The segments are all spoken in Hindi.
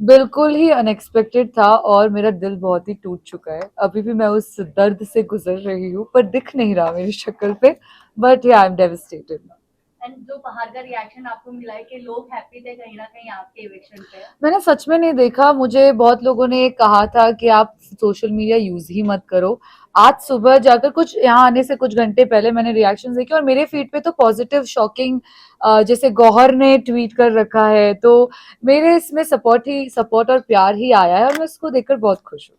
बिल्कुल ही अनएक्सपेक्टेड था और मेरा दिल बहुत ही टूट चुका है। अभी भी मैं उस दर्द से गुजर रही हूँ, पर दिख नहीं रहा मेरी शक्ल पे। बट या आई एम डेविस्टेटेड। एंड जो बाहर का रिएक्शन आपको मिला है कि लोग हैप्पी थे कहीं ना कहीं आपके इविक्शन पे। मैंने सच में नहीं देखा। मुझे बहुत लोगों ने कहा था कि आप सोशल मीडिया यूज ही मत करो। आज सुबह जाकर कुछ यहाँ आने से कुछ घंटे पहले मैंने रिएक्शन देखे और मेरे फीड पे तो पॉजिटिव शॉकिंग, जैसे गौहर ने ट्वीट कर रखा है, तो मेरे इसमें सपोर्ट और प्यार ही आया है और मैं इसको देखकर बहुत खुश हूँ।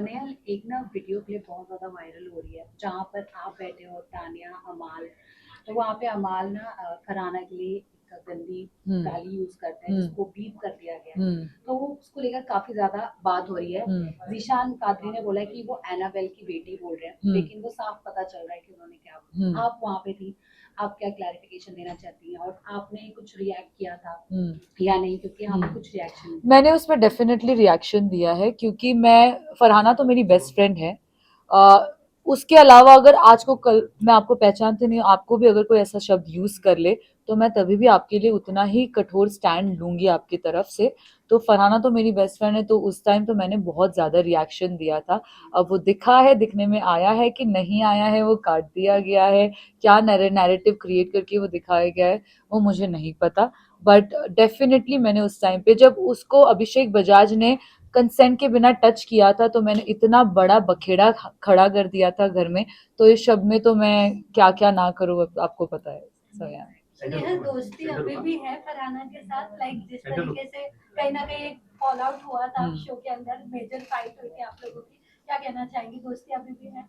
नेहा, एक ना वीडियो क्लिप बहुत ज्यादा वायरल हो रही है जहाँ पर आप बैठे हो, तानिया, अमाल। तो वहाँ पे अमाल ना फरहाना के लिए एक गंदी हम्म। गाली यूज करते हैं हम्म। जिसको बीप कर दिया गया है। हम्म। तो वो उसको लेकर काफी ज्यादा बात हो रही है। हम्म। जीशान कादरी ने बोला है कि वो एनाबेल की बेटी बोल रहे हैं, हम्म। लेकिन वो साफ पता चल रहा है कि उन्होंने क्या हम्म। बोला। आप वहाँ पे थी, आप क्या क्लैरिफिकेशन देना चाहती हैं, और आपने कुछ रिएक्ट किया था या नहीं, क्योंकि यहाँ पे कुछ रिएक्शन। मैंने उसमें डेफिनेटली रिएक्शन दिया है क्योंकि मैं, फरहाना तो मेरी बेस्ट फ्रेंड है। अ, उसके अलावा अगर आज को कल मैं आपको पहचानती नहीं हूँ, आपको भी अगर कोई ऐसा शब्द यूज कर ले, तो मैं तभी भी आपके लिए उतना ही कठोर स्टैंड लूंगी आपकी तरफ से। तो फरहाना तो मेरी बेस्ट फ्रेंड है, तो उस टाइम तो मैंने बहुत ज्यादा रिएक्शन दिया था। अब वो दिखा है, दिखने में आया है कि नहीं आया है, वो काट दिया गया है, क्या नैरेटिव क्रिएट करके वो दिखाया गया है, वो मुझे नहीं पता। बट डेफिनेटली मैंने उस टाइम पे जब उसको अभिषेक बजाज ने कंसेंट के बिना टच किया था, तो मैंने इतना बड़ा बखेड़ा खड़ा कर दिया था घर में। तो इस शब्द में तो मैं क्या क्या ना करूँ, आपको पता है। So, yeah. स्नेहा, दोस्ती अभी भी है फरहाना के साथ? लाइक जिस तरीके से कहीं ना कहीं कॉल आउट हुआ था शो के अंदर, मेजर फाइट हुई थी आप लोगों की, क्या कहना चाहेंगी? दोस्ती अभी भी है?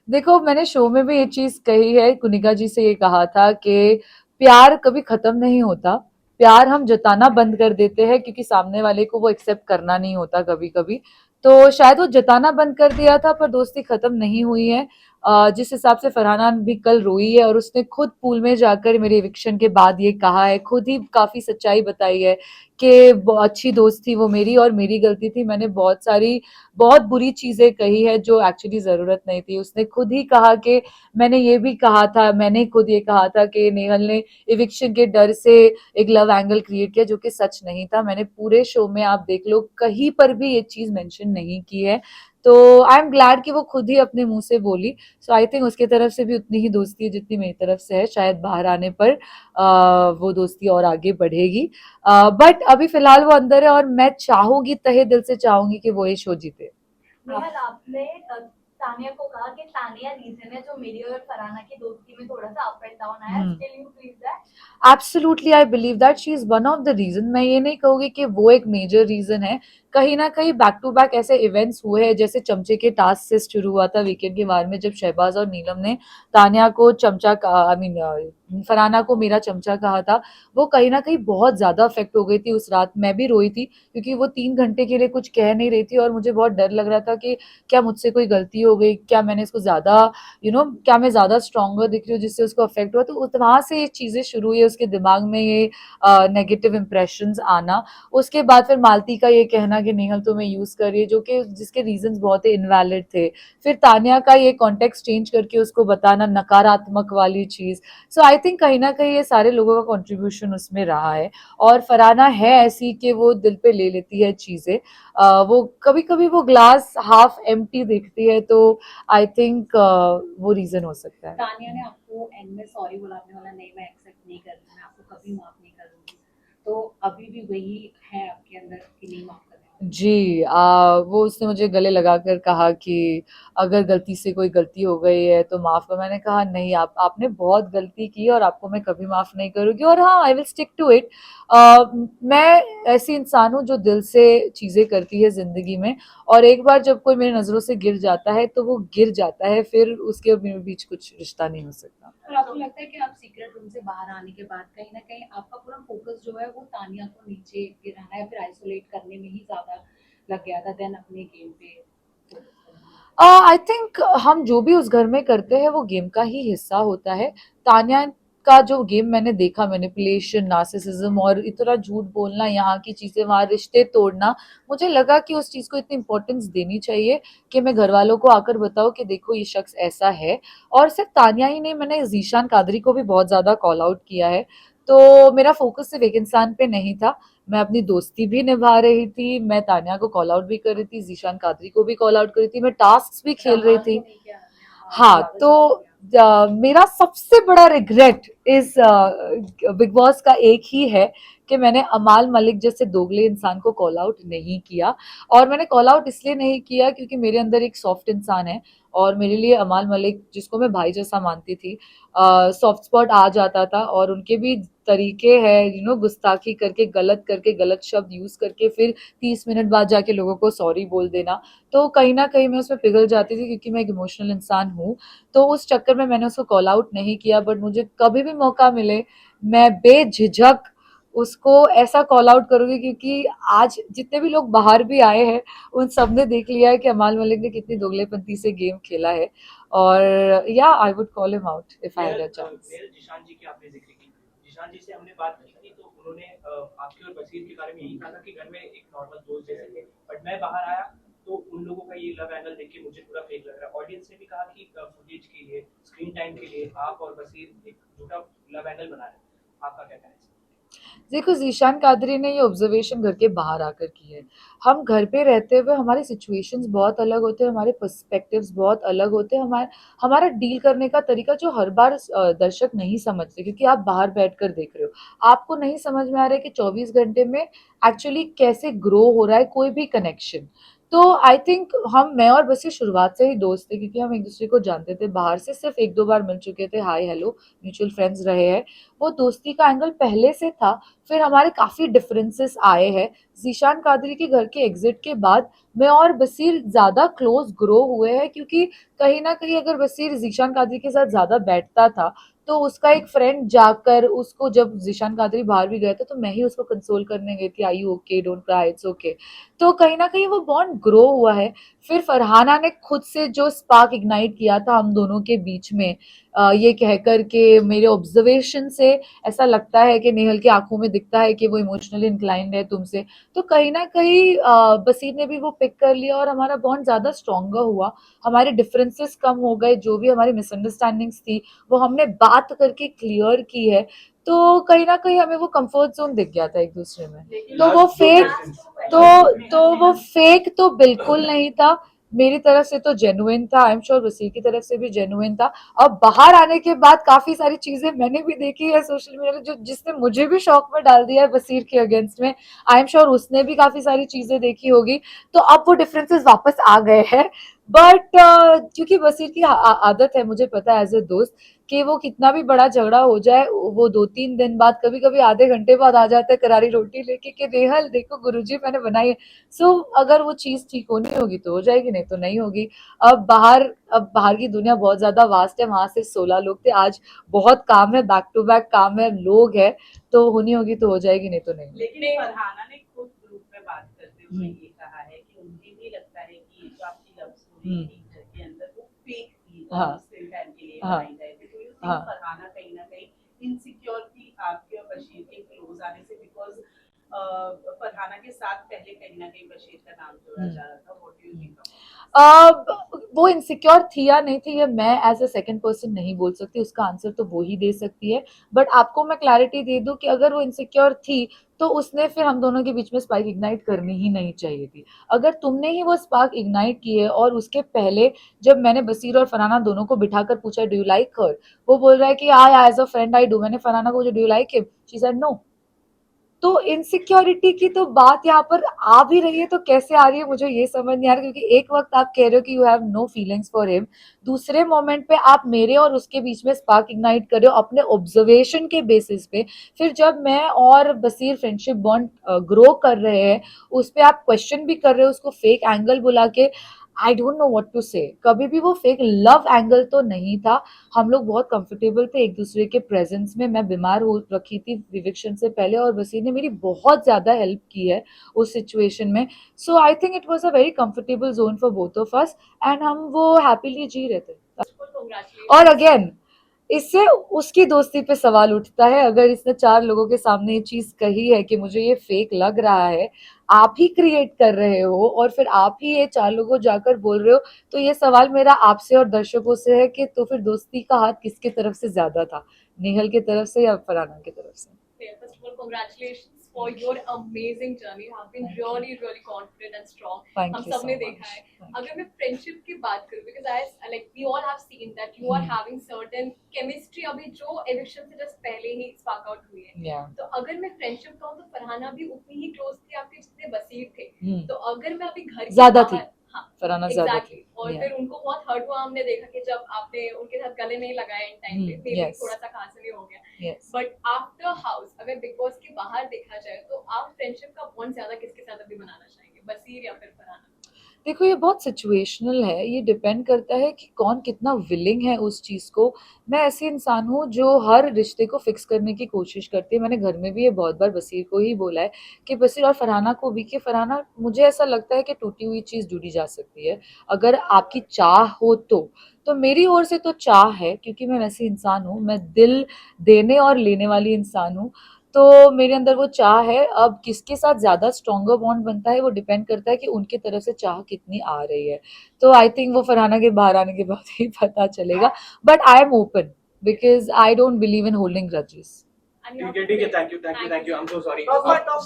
देखो, मैंने शो में भी ये चीज कही है, कुनिका जी से ये कहा था कि प्यार कभी खत्म नहीं होता। प्यार हम जताना बंद कर देते हैं क्योंकि सामने वाले को वो एक्सेप्ट करना नहीं होता कभी कभी। तो शायद वो जताना बंद कर दिया था, पर दोस्ती खत्म नहीं हुई है। जिस हिसाब से फरहाना भी कल रोई है और उसने खुद पूल में जाकर मेरे इविक्शन के बाद ये कहा है, खुद ही काफी सच्चाई बताई है कि अच्छी दोस्त थी वो मेरी और मेरी गलती थी, मैंने बहुत बुरी चीजें कही है जो एक्चुअली जरूरत नहीं थी। उसने खुद ही कहा कि मैंने खुद ये कहा था कि नेहल ने इविक्शन के डर से एक लव एंगल क्रिएट किया, जो कि सच नहीं था। मैंने पूरे शो में, आप देख लो, कहीं पर भी ये चीज मेंशन नहीं की है। तो आई एम ग्लैड कि वो खुद ही अपने मुंह से बोली। सो आई थिंक उसकी तरफ से भी उतनी ही दोस्ती है जितनी मेरी तरफ से है। शायद बाहर आने पर वो दोस्ती और आगे बढ़ेगी। बट अभी फिलहाल वो अंदर है और मैं चाहूंगी, तहे दिल से चाहूंगी कि वो ये शो जीते। निहाल, आपने तानिया को कहा कि तानिया रीजन है जो मेरी और फरहाना की दोस्ती में थोड़ा सा अप एंड डाउन आया। Still you believe that? Absolutely I believe that she is one of the reason. मैं ये नहीं कहूंगी कि वो एक मेजर रीजन है। कहीं ना कहीं बैक टू बैक ऐसे इवेंट्स हुए हैं, जैसे चमचे के टास्क से शुरू हुआ था वीकेंड के बारे में, जब शहबाज और नीलम ने तानिया को चमचा का, आई मीन फरहाना को मेरा चमचा कहा था। वो कहीं ना कहीं बहुत ज्यादा अफेक्ट हो गई थी उस रात। मैं भी रोई थी क्योंकि वो 3 घंटे के लिए कुछ कह नहीं रही थी और मुझे बहुत डर लग रहा था कि क्या मुझसे कोई गलती हो गई, क्या मैंने इसको ज्यादा, क्या मैं ज्यादा स्ट्रॉन्गर दिख रही हूँ जिससे उसको अफेक्ट हुआ। तो वहां से ये चीजें शुरू हुई है, उसके दिमाग में ये नेगेटिव इंप्रेशन आना। उसके बाद फिर मालती का ये कहना कि नेहल तुम्हें यूज कर रही है, जो कि जिसके रीजंस बहुत ही इनवैलिड थे। फिर तानिया का ये कॉन्टेक्स्ट चेंज करके उसको बताना, नकारात्मक वाली चीज। सो आई थिंक कहीं ना कहीं ये सारे लोगों का कंट्रीब्यूशन उसमें रहा है। और फरहाना है ऐसी कि वो दिल पे ले लेती है चीजें। वो कभी कभी वो ग्लास हाफ एम्प्टी देखती है, तो आई थिंक वो रीजन हो सकता है। तानिया ने आपको एंड में सॉरी बोला, आपने बोला नहीं मैं एक्सेप्ट नहीं कर रही, मैं आपको कभी माफ नहीं करूंगी। तो अभी भी वही है आपके अंदर कि नहीं माफ करें? जी, वो उसने मुझे गले लगाकर कहा कि अगर गलती से कोई गलती हो गई है तो माफ कर। मैंने कहा नहीं, आपने बहुत गलती की और आपको मैं कभी माफ नहीं करूंगी, और हाँ, I will stick to it. मैं ऐसी इंसान हूँ जो दिल से चीजें करती है जिंदगी में, और एक बार जब कोई मेरी नजरों से गिर जाता है तो वो गिर जाता है, फिर उसके बीच कुछ रिश्ता नहीं हो सकता। और आपको लगता है कि आप सीक्रेट रूम से बाहर आने के बाद कहीं ना कहीं आपका पूरा फोकस जो है वो तानिया को नीचे गिराना या फिर आइसोलेट करने में ही ज्यादा लग गया था देन अपने गेम पे फोकस करना? आई थिंक हम जो भी उस घर में करते हैं वो गेम का ही हिस्सा होता है। तान्या का जो गेम मैंने देखा, मैनिपुलेशन, नार्सिसिज्म और इतना झूठ बोलना, यहाँ की चीजें वहां रिश्ते तोड़ना, मुझे लगा कि उस चीज को इतनी इंपॉर्टेंस देनी चाहिए कि मैं घर वालों को आकर बताऊं कि देखो ये शख्स ऐसा है। और सिर्फ तान्या ही नहीं, मैंने जीशान कादरी को भी बहुत ज्यादा कॉल आउट किया है। तो मेरा फोकस सिर्फ एक इंसान पे नहीं था। मैं अपनी दोस्ती भी निभा रही थी, मैं तान्या को कॉल आउट भी कर रही थी, जीशान कादरी को भी कॉल आउट कर रही थी, मैं टास्क भी खेल रही थी। हाँ, तो मेरा सबसे बड़ा रिग्रेट इस बिग बॉस का एक ही है कि मैंने अमाल मलिक जैसे दोगले इंसान को कॉल आउट नहीं किया। और मैंने कॉल आउट इसलिए नहीं किया क्योंकि मेरे अंदर एक सॉफ्ट इंसान है, और मेरे लिए अमाल मलिक, जिसको मैं भाई जैसा मानती थी, सॉफ्ट स्पॉट आ जाता था। और उनके भी तरीके हैं, गुस्ताखी करके गलत शब्द यूज करके फिर 30 मिनट बाद जाके लोगों को सॉरी बोल देना। तो कहीं ना कहीं मैं उसमें पिघल जाती थी क्योंकि मैं एक इमोशनल इंसान हूँ। तो उस चक्कर में मैंने उसको कॉल आउट नहीं किया, बट मुझे कभी भी मौका मिले मैं बेझिझक उसको ऐसा कॉल आउट करूंगी, क्योंकि आज जितने भी लोग बाहर भी आए हैं उन सब ने देख लिया है कि अमाल मलिक ने कितनी दोगलेपंती से गेम खेला है। और या I would call him out if I had a chance. Mayor Zeeshan ji की आपने जिक्र की। जिशान जी से हमने बात की थी तो उन्होंने आपके और बशीर के बारे में यही कहा था कि घर में एक नॉर्मल दोस्त जैसे थे, बट मैं बाहर आया तो उन लोगों का ये लव एंगल देख के मुझे थोड़ा फेक लग रहा है। ऑडियंस ने भी कहा कि फुटेज के लिए, स्क्रीन टाइम के लिए आप और बशीर एक झूठा लव एंगल बना रहे हैं। आपका क्या कहना है? देखो, जीशान कादरी ने ये ऑब्जर्वेशन घर के बाहर आकर की है। हम घर पे रहते हुए हमारे सिचुएशंस बहुत अलग होते हैं, हमारे पर्सपेक्टिव्स बहुत अलग होते हैं, हमारा हमारा डील करने का तरीका जो हर बार दर्शक नहीं समझते, क्योंकि आप बाहर बैठकर देख रहे हो। आपको नहीं समझ में आ रहा है कि 24 घंटे में एक्चुअली कैसे ग्रो हो रहा है कोई भी कनेक्शन। तो आई थिंक मैं और बस ये शुरुआत से ही दोस्त थे, क्योंकि हम एक दूसरे को जानते थे, बाहर से सिर्फ एक दो बार मिल चुके थे, हाय हेलो, म्यूचुअल फ्रेंड्स रहे हैं। वो दोस्ती का एंगल पहले से था। फिर हमारे काफी डिफरेंसेस आए हैं। जीशान कादरी के घर के एग्जिट के बाद मैं और बसीर ज्यादा क्लोज ग्रो हुए हैं, क्योंकि कहीं ना कहीं अगर बसीर जीशान कादरी के साथ ज्यादा बैठता था तो उसका एक फ्रेंड जाकर उसको, जब जीशान कादरी बाहर भी गया था तो मैं ही उसको कंसोल करने गई थी, I you okay, don't cry, it's okay. तो कहीं ना कहीं वो बॉन्ड ग्रो हुआ है। फिर फरहाना ने खुद से जो स्पार्क इग्नाइट किया था हम दोनों के बीच में, ये कहकर के मेरे ऑब्जर्वेशन से ऐसा लगता है कि नेहल की आंखों में दिखता है कि वो इमोशनली इंक्लाइंड है तुमसे। तो कहीं ना कहीं बसीर ने भी वो पिक कर लिया और हमारा बॉन्ड ज्यादा स्ट्रॉन्गर हुआ। हमारे डिफरेंसेस कम हो गए, जो भी हमारी मिसअंडरस्टैंडिंग्स थी वो हमने बात करके क्लियर की है। तो कहीं ना कहीं हमें वो कंफर्ट जोन दिख गया था एक दूसरे में। तो वो फेक वो फेक तो बिल्कुल नहीं था। मेरी तरफ से तो जेन्युइन था, आई एम श्योर वसीर की तरफ से भी जेन्युइन था। अब बाहर आने के बाद काफी सारी चीजें मैंने भी देखी है सोशल मीडिया में, जो जिसने मुझे भी शौक में डाल दिया है वसीर के अगेंस्ट में। आई एम श्योर उसने भी काफी सारी चीजें देखी होगी। तो अब वो डिफरेंसेस वापस आ गए हैं। बट क्योंकि वसीर की आदत है, मुझे पता है एज ए दोस्त, कि वो कितना भी बड़ा झगड़ा हो जाए वो 2-3 दिन बाद, कभी कभी आधे घंटे बाद आ जाता है करारी रोटी लेके कि नेहल देखो गुरुजी मैंने बनाई है। सो अगर वो चीज ठीक होनी होगी तो हो जाएगी, नहीं तो नहीं होगी। अब बाहर की दुनिया बहुत ज्यादा वास्ट है, वहां से 16 लोग थे, आज बहुत काम है, बैक टू बैक काम है, लोग है। तो होनी होगी तो हो जाएगी, नहीं तो नहीं। लेकिन फरहाना ने खुद ग्रुप में बात करते हुए ये कहा है कि उन्हें भी लगता है कि जो आपकी लव स्टोरी थी घर के अंदर वो फेक थी, हाँ। स्क्रीन टाइम के लिए हाँ। बनाई गई थी। तो यू थिंक हाँ। फरहाना कहीं ना कहीं इनसिक्योर थी आपके और बशीर के क्लोज आने से, बिकॉज फरहाना के साथ पहले कहीं ना कहीं बशीर का नाम जोड़ा जा रहा था। What do you think? वो इनसिक्योर थी या नहीं थी ये मैं एज अ सेकंड पर्सन नहीं बोल सकती, उसका आंसर तो वो ही दे सकती है। बट आपको मैं क्लैरिटी दे दूं कि अगर वो इनसिक्योर थी तो उसने फिर हम दोनों के बीच में स्पार्क इग्नाइट करनी ही नहीं चाहिए थी। अगर तुमने ही वो स्पार्क इग्नाइट की है, और उसके पहले जब मैंने बसीर और फरहाना दोनों को बिठाकर पूछा डू यू लाइक हर, वो बोल रहा है कि I as a friend I do. मैंने फरहाना को, do you like him, she said no. तो इनसिक्योरिटी की तो बात यहाँ पर आ भी रही है तो कैसे आ रही है मुझे ये समझ नहीं आ रहा, क्योंकि एक वक्त आप कह रहे हो कि you have no feelings for him, दूसरे मोमेंट पे आप मेरे और उसके बीच में स्पार्क इग्नाइट कर रहे हो अपने ऑब्जर्वेशन के बेसिस पे। फिर जब मैं और बसीर फ्रेंडशिप बॉन्ड ग्रो कर रहे हैं, उस पर आप क्वेश्चन भी कर रहे हो उसको फेक एंगल बुला के। I don't know what to say. कभी भी वो फेक लव एंगल तो नहीं था। हम लोग बहुत कंफर्टेबल थे एक दूसरे के प्रेजेंस में। मैं बीमार हो रखी थी विविक्शन से पहले, और वसीर ने मेरी बहुत ज्यादा हेल्प की है उस सिचुएशन में। So I think it was a very comfortable zone for both of us, and हम वो हैप्पीली जी रहे थे। और अगेन, इससे उसकी दोस्ती पे सवाल उठता है। अगर इसने 4 लोगों के सामने ये चीज कही है कि मुझे ये फेक लग रहा है, आप ही क्रिएट कर रहे हो और फिर आप ही ये 4 लोगों जाकर बोल रहे हो, तो ये सवाल मेरा आपसे और दर्शकों से है कि तो फिर दोस्ती का हाथ किसकी तरफ से ज्यादा था, नेहल की तरफ से या फरहाना की तरफ से? First of all, congratulations for your amazing journey. You have been really confident and strong. Thank हम you so सबने much. देखा है. Thank अगर मैं friendship की बात करूँ, because like we all have seen that you are having certain chemistry अभी जो eviction से just पहले ही spark out हुई है. Yeah. तो अगर मैं friendship कहूँ तो फरहाना भी उतनी ही close थी आपके जितने बसीर थे. हम्म. तो अगर मैं अभी घर के ज्यादा थी. बाहर, हाँ, फरहाना ज्यादा exactly. थी. और Yeah. फिर उनको बहुत हर्ट हुआ हमने देखा कि जब आपने उनके साथ गले नहीं लगाए इन टाइम पे, maybe yes. थोड़ा सा खांसने हो गया. Yes. बट आफ्टर हाउस अगर बिग बॉस के बाहर देखा जाए तो आप फ्रेंडशिप का बॉन्ड ज्यादा किसके साथ अभी बनाना चाहेंगे, बसीर या फिर फरहाना? देखो ये बहुत सिचुएशनल है, ये डिपेंड करता है कि कौन कितना विलिंग है उस चीज़ को. मैं ऐसी इंसान हूँ जो हर रिश्ते को फिक्स करने की कोशिश करती है. मैंने घर में भी ये बहुत बार बसीर को ही बोला है कि बसीर और फरहाना को भी, कि फरहाना मुझे ऐसा लगता है कि टूटी हुई चीज़ जुड़ी जा सकती है अगर आपकी चाह हो तो मेरी ओर से तो चाह है, क्योंकि मैं वैसी इंसान हूँ, मैं दिल देने और लेने वाली इंसान हूँ. तो मेरे अंदर वो चाह है. अब किसके साथ ज्यादा स्ट्रॉन्गर बॉन्ड बनता है वो डिपेंड करता है कि उनकी तरफ से चाह कितनी आ रही है. तो आई थिंक वो फरहाना के बाहर आने के बाद ही पता चलेगा. But I am open because I don't believe in holding grudges. ठीक है, thank you, I'm so sorry. Top five, top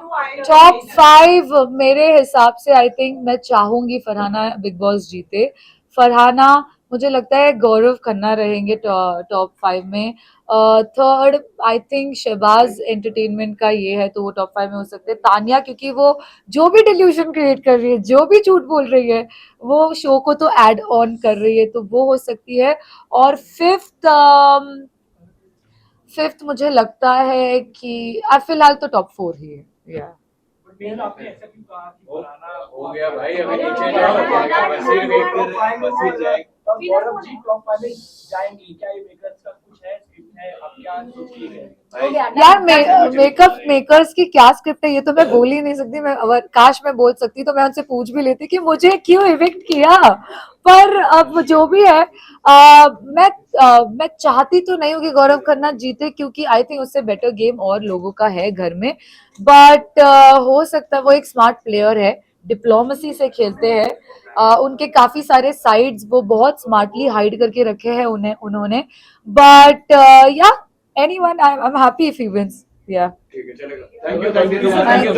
five. Top 5 मेरे हिसाब से आई थिंक मैं चाहूंगी फरहाना बिग बॉस जीते. फरहाना, मुझे लगता है गौरव खन्ना रहेंगे टॉप 5 में. Third I think Shehbaz entertainment का ये है तो वो टॉप 5 में हो सकते हैं. तानिया, क्योंकि वो जो भी डिल्यूजन क्रिएट कर रही है, जो भी झूठ बोल रही है, वो शो को तो ऐड ऑन कर रही है, तो वो हो सकती है. और फिफ्थ मुझे लगता है कि फिलहाल तो टॉप 4 ही है. या मेन आपने ऐसा क्यों कहा कि फरहाना हो गया भाई, अभी नीचे जाओ, बसीर जाए. गौरव जी टॉप 5 में जाएंगी क्या? ये मेकर्स का कुछ है, स्क्रिप्ट है, आप क्या सोच लिए हैं? यार मेकअप मेकर्स की क्या स्क्रिप्ट है ये तो मैं बोल ही नहीं सकती. मैं अगर काश मैं बोल सकती तो मैं उनसे पूछ भी लेती कि मुझे क्यों इविक्ट किया. पर अब जो भी है, मैं चाहती तो नहीं हूँ कि गौरव खन्ना जीते, क्योंकि आई थिंक उससे बेटर गेम और लोगों का है घर में. बट हो सकता है, वो एक स्मार्ट प्लेयर है, डिप्लोमेसी से खेलते हैं. उनके काफी सारे साइड्स वो बहुत स्मार्टली हाइड करके रखे हैं उन्होंने. बट या anyone, I am happy if he wins. या ठीक है, चलेगा. Thank you.